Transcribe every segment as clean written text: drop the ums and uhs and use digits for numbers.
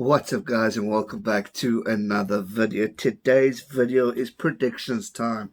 What's up, guys, and welcome back to another video. Today's video is predictions time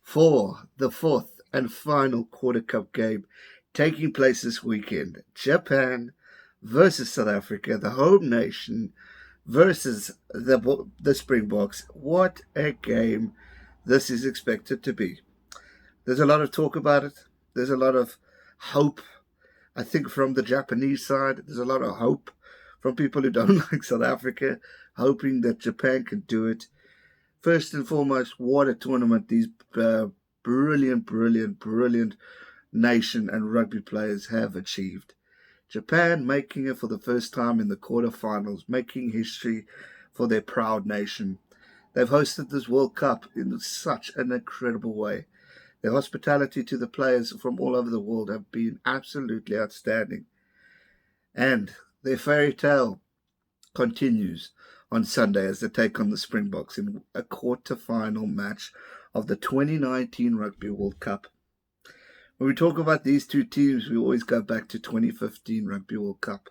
for the fourth and final quarter cup game taking place this weekend. Japan versus South Africa, the home nation versus the Springboks. What a game this is expected to be. There's a lot of talk about it. There's a lot of hope. I think from the Japanese side, there's a lot of hope from people who don't like South Africa, hoping that Japan can do it. First and foremost, what a tournament these brilliant nation and rugby players have achieved. Japan making it for the first time in the quarterfinals, making history for their proud nation. They've hosted this World Cup in such an incredible way. Their hospitality to the players from all over the world have been absolutely outstanding. And their fairy tale continues on Sunday as they take on the Springboks in a quarter-final match of the 2019 Rugby World Cup. When we talk about these two teams, we always go back to 2015 Rugby World Cup,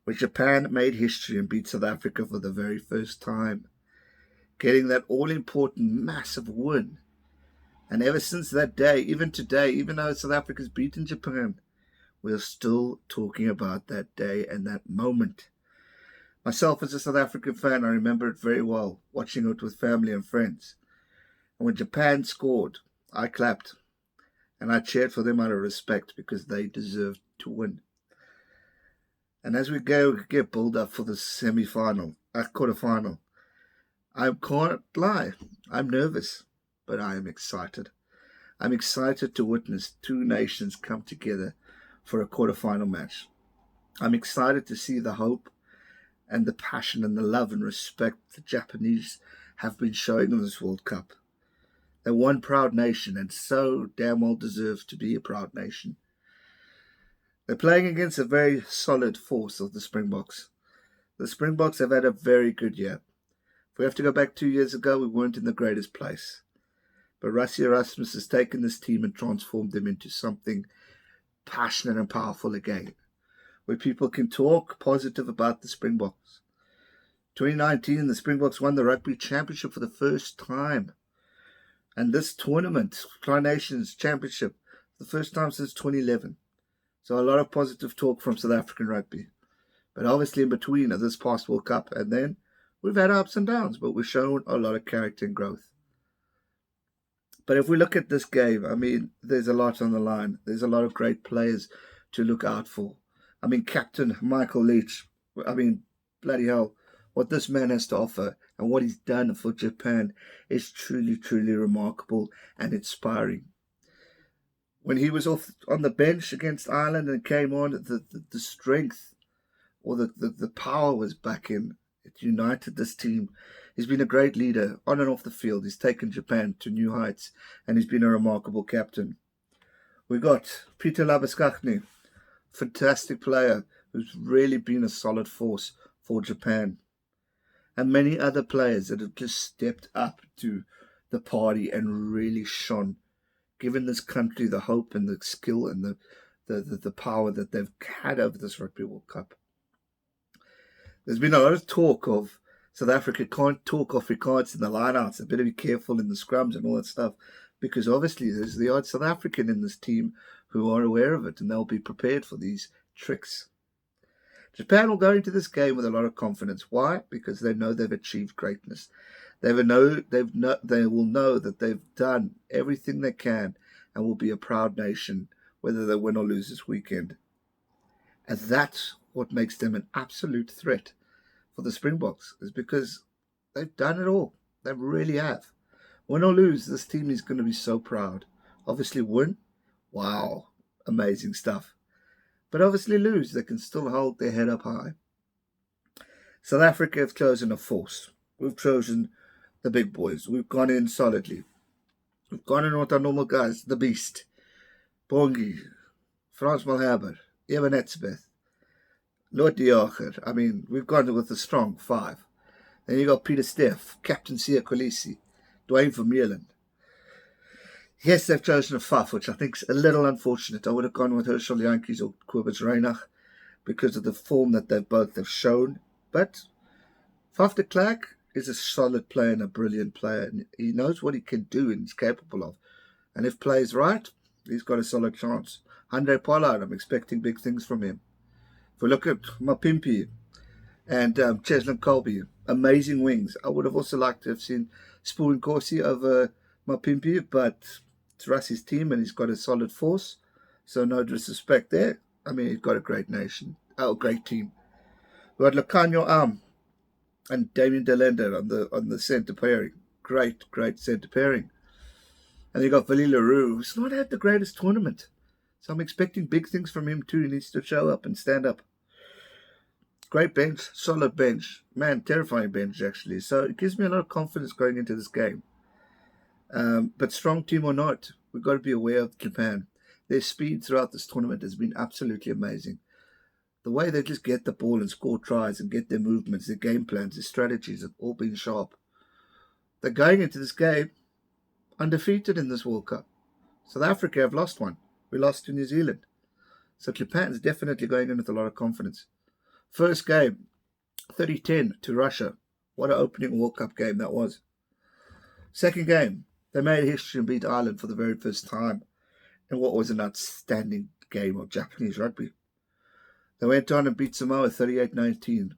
where Japan made history and beat South Africa for the very first time, getting that all-important massive win. And ever since that day, even today, even though South Africa's beaten Japan, we're still talking about that day and that moment. Myself, as a South African fan, I remember it very well, watching it with family and friends. And when Japan scored, I clapped. And I cheered for them out of respect because they deserved to win. And as we get build up for the quarter-final, I can't lie, I'm nervous, but I am excited. I'm excited to witness two nations come together for a quarter-final match. I'm excited to see the hope and the passion and the love and respect the Japanese have been showing in this World Cup. They're one proud nation and so damn well deserved to be a proud nation. They're playing against a very solid force of the Springboks. The Springboks have had a very good year. If we have to go back 2 years ago, we weren't in the greatest place. But Rassie Erasmus has taken this team and transformed them into something passionate and powerful again, where people can talk positive about the Springboks. 2019, the Springboks won the Rugby Championship for the first time. And this tournament, Tri Nations Championship, the first time since 2011. So a lot of positive talk from South African rugby. But obviously in between this past World Cup and then, we've had ups and downs, but we've shown a lot of character and growth. But if we look at this game, I mean, there's a lot on the line. There's a lot of great players to look out for. I mean, Captain Michael Leach, I mean, bloody hell, what this man has to offer and what he's done for Japan is truly remarkable and inspiring. When he was off on the bench against Ireland and came on, the strength or the power was back in. It united this team. He's been a great leader on and off the field. He's taken Japan to new heights and he's been a remarkable captain. We got Peter Labuskaghni, fantastic player who's really been a solid force for Japan. And many other players that have just stepped up to the party and really shone, given this country the hope and the skill and the power that they've had over this Rugby World Cup. There's been a lot of talk of South Africa can't talk Afrikaans in the lineouts. They better be careful in the scrums and all that stuff, because obviously there's the odd South African in this team who are aware of it and they'll be prepared for these tricks. Japan will go into this game with a lot of confidence. Why? Because they know they've achieved greatness. They will know that they've done everything they can and will be a proud nation, whether they win or lose this weekend. And that's what makes them an absolute threat for the Springboks, is because they've done it all. They really have. Win or lose, this team is going to be so proud. Obviously win, wow, amazing stuff. But obviously lose, they can still hold their head up high. South Africa have chosen a force. We've chosen the big boys. We've gone in solidly. We've gone in with our normal guys, the Beast, Bongi, Frans Malherbe, Evan Etzebeth, Lord de Jager. I mean, we've gone with a strong five. Then you got Peter Steff, Captain Siya Kolisi, Dwayne Vermeulen. Yes, they've chosen a Faf, which I think is a little unfortunate. I would have gone with Herschel Jantjies or Kobus Reinach because of the form that they both have shown. But Faf de Klerk is a solid player and a brilliant player. And he knows what he can do and he's capable of. And if plays right, he's got a solid chance. Andre Pollard, I'm expecting big things from him. If we look at Mapimpi and Cheslin Colby, amazing wings. I would have also liked to have seen Spoon Corsi over Mapimpi, but it's Rassie's team and he's got a solid force. So no disrespect there. I mean, he's got a great nation. Oh, great team. We had Lucanio Arm and Damien Delender on the centre pairing. Great centre pairing. And you got Willie Leroux, who's not had the greatest tournament. So I'm expecting big things from him too. He needs to show up and stand up. Great bench, solid bench. Man, terrifying bench actually. So it gives me a lot of confidence going into this game. But strong team or not, we've got to be aware of Japan. Their speed throughout this tournament has been absolutely amazing. The way they just get the ball and score tries and get their movements, their game plans, their strategies have all been sharp. They're going into this game undefeated in this World Cup. South Africa have lost one. We lost to New Zealand. So Japan's definitely going in with a lot of confidence. First game, 30-10 to Russia. What an opening World Cup game that was. Second game, they made history and beat Ireland for the very first time in what was an outstanding game of Japanese rugby. They went on and beat Samoa 38-19. And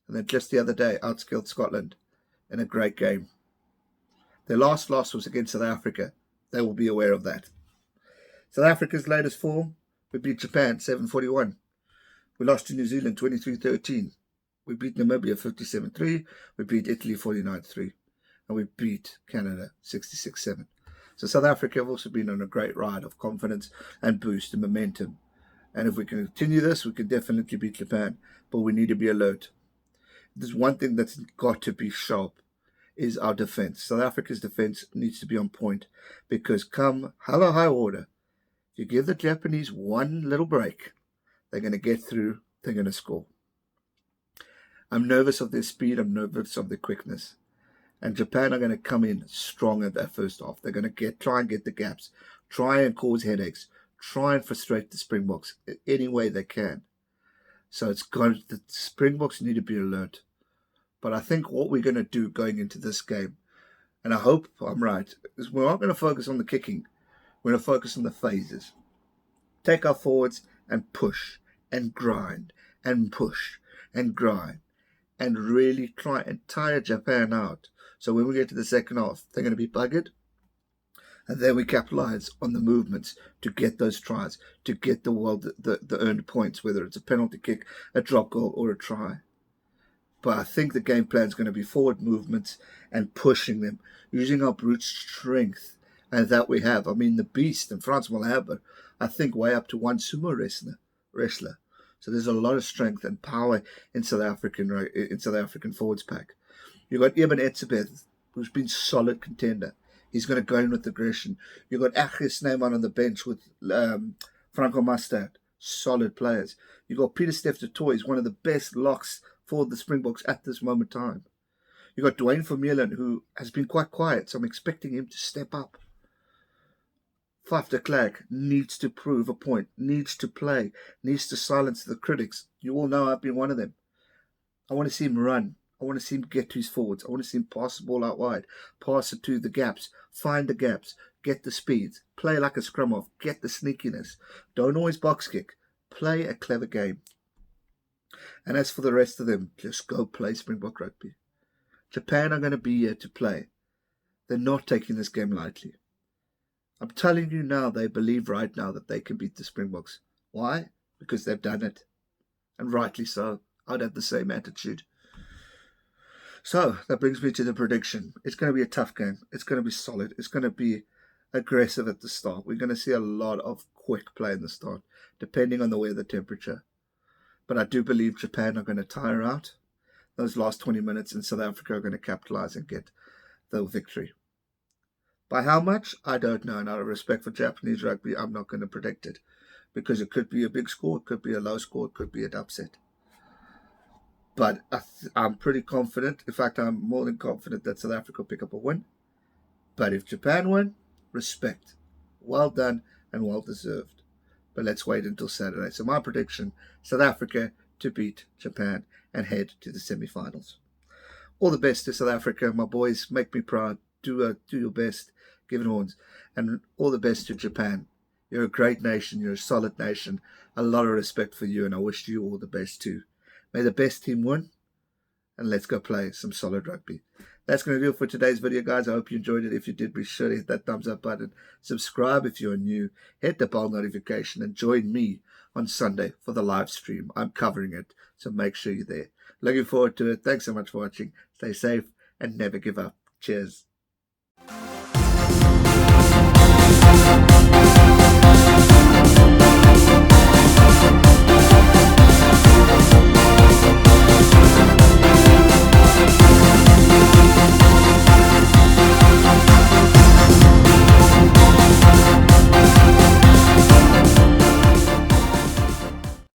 then just the other day, outskilled Scotland in a great game. Their last loss was against South Africa. They will be aware of that. South Africa's latest form, we beat Japan 7-41. We lost to New Zealand 23-13. We beat Namibia 57-3. We beat Italy 49-3. And we beat Canada 66-7. So South Africa have also been on a great ride of confidence and boost and momentum. And if we can continue this, we can definitely beat Japan. But we need to be alert. There's one thing that's got to be sharp, is our defense. South Africa's defense needs to be on point. Because come hell or high water, you give the Japanese one little break, they're going to get through, they're going to score. I'm nervous of their speed, I'm nervous of their quickness. And Japan are going to come in strong at that first half. They're going to try and get the gaps, try and cause headaches, try and frustrate the Springboks any way they can. So the Springboks need to be alert. But I think what we're going to do going into this game, and I hope I'm right, is we're not going to focus on the kicking. We're going to focus on the phases. Take our forwards and push and grind and push and grind and really try and tire Japan out. So when we get to the second half, they're going to be buggered. And then we capitalize on the movements to get those tries, to get the earned points, whether it's a penalty kick, a drop goal, or a try. But I think the game plan is going to be forward movements and pushing them, using our brute strength and that we have. I mean, the beast and Frans Malherbe, I think way up to one sumo wrestler. So there's a lot of strength and power in South African forwards pack. You've got Eben Etzebeth, who's been solid contender. He's going to go in with aggression. You've got Achis Snyman on the bench with Franco Mustard, solid players. You've got Peter Steph du Toit, one of the best locks for the Springboks at this moment in time. You've got Dwayne Vermeulen, who has been quite quiet, so I'm expecting him to step up. Faf de Klerk needs to prove a point, needs to play, needs to silence the critics. You all know I've been one of them. I want to see him run. I want to see him get to his forwards. I want to see him pass the ball out wide, pass it to the gaps, find the gaps, get the speeds, play like a scrum off, get the sneakiness. Don't always box kick. Play a clever game. And as for the rest of them, just go play Springbok rugby. Japan are going to be here to play. They're not taking this game lightly. I'm telling you now, they believe right now that they can beat the Springboks. Why? Because they've done it. And rightly so. I'd have the same attitude. So, that brings me to the prediction. It's going to be a tough game. It's going to be solid. It's going to be aggressive at the start. We're going to see a lot of quick play in the start, depending on the weather temperature. But I do believe Japan are going to tire out those last 20 minutes, and South Africa are going to capitalize and get the victory. By how much? I don't know. And out of respect for Japanese rugby, I'm not going to predict it. Because it could be a big score, it could be a low score, it could be an upset. But I'm pretty confident. In fact, I'm more than confident that South Africa will pick up a win. But if Japan win, respect. Well done and well deserved. But let's wait until Saturday. So my prediction, South Africa to beat Japan and head to the semi-finals. All the best to South Africa. My boys, make me proud. Do your best. Give it horns. And all the best to Japan. You're a great nation. You're a solid nation. A lot of respect for you, and I wish you all the best too. May the best team win, and let's go play some solid rugby. That's going to do it for today's video, guys. I hope you enjoyed it. If you did, be sure to hit that thumbs up button. Subscribe if you're new. Hit the bell notification and join me on Sunday for the live stream. I'm covering it, so make sure you're there. Looking forward to it. Thanks so much for watching. Stay safe and never give up. Cheers.